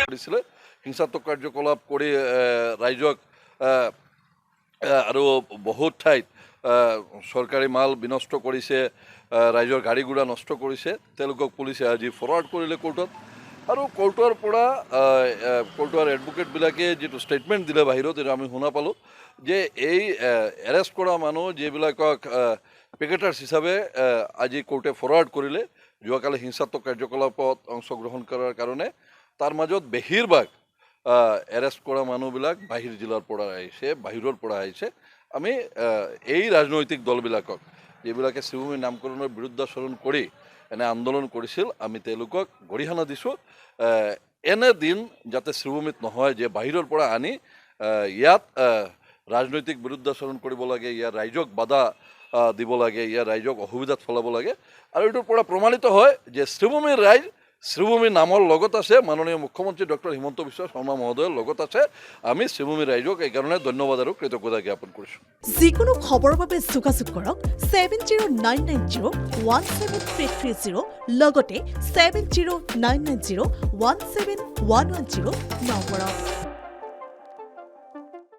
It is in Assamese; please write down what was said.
কৰিছিলে হিংসাত্মক কাৰ্যকলাপ কৰি ৰাইজক আৰু বহুত ঠাইত চৰকাৰী মাল বিনষ্ট কৰিছে, ৰাইজৰ গাড়ী ঘোঁৰা নষ্ট কৰিছে। তেওঁলোকক পুলিচে আজি ফৰৱাৰ্ড কৰিলে কোৰ্টত আৰু কোৰ্টৰ পৰা কোৰ্টৰ এডভোকেটবিলাকে যিটো ষ্টেটমেণ্ট দিলে বাহিৰত এইটো আমি শুনা পালোঁ যে এই এৰেষ্ট কৰা মানুহ যিবিলাকক পিকেটাৰ্ছ হিচাপে আজি কোৰ্টে ফৰৱাৰ্ড কৰিলে যোৱাকালি হিংসাত্মক কাৰ্যকলাপত অংশগ্ৰহণ কৰাৰ কাৰণে, তাৰ মাজত বেছিভাগ এৰেষ্ট কৰা মানুহবিলাক বাহিৰ জিলাৰ পৰা আহিছে, বাহিৰৰ পৰা আহিছে। আমি এই ৰাজনৈতিক দলবিলাকক যিবিলাকে শিৱভূমি নামকৰণৰ বিৰুদ্ধাচৰণ কৰি এনে আন্দোলন কৰিছিল, আমি তেওঁলোকক গৰিহণা দিছোঁ। এনে দিন যাতে শিৱভূমিত নহয় যে বাহিৰৰ পৰা আনি ইয়াত ৰাজনৈতিক বিৰুদ্ধাচৰণ কৰিব লাগে, ইয়াৰ ৰাইজক বাধা দিব লাগে, ইয়াৰ ৰাইজক অসুবিধাত ফলাব লাগে। আৰু এইটোৰ পৰা প্ৰমাণিত হয় যে শিৱভূমিৰ ৰাইজ শিৱভূমি নামৰ লগত আছে, মাননীয় মুখ্যমন্ত্ৰী ডক্টৰ হিমন্ত বিশ্ব শৰ্মা মহোদয়ৰ লগত আছে। আমি শিৱভূমি ৰাইজক এইকাৰণে ধন্যবাদ আৰু কৃতজ্ঞতা জ্ঞাপন কৰিছোঁ। যিকোনো খবৰৰ বাবে যোগাযোগ কৰক 7099017330 লগতে 7099017110 নম্বৰত।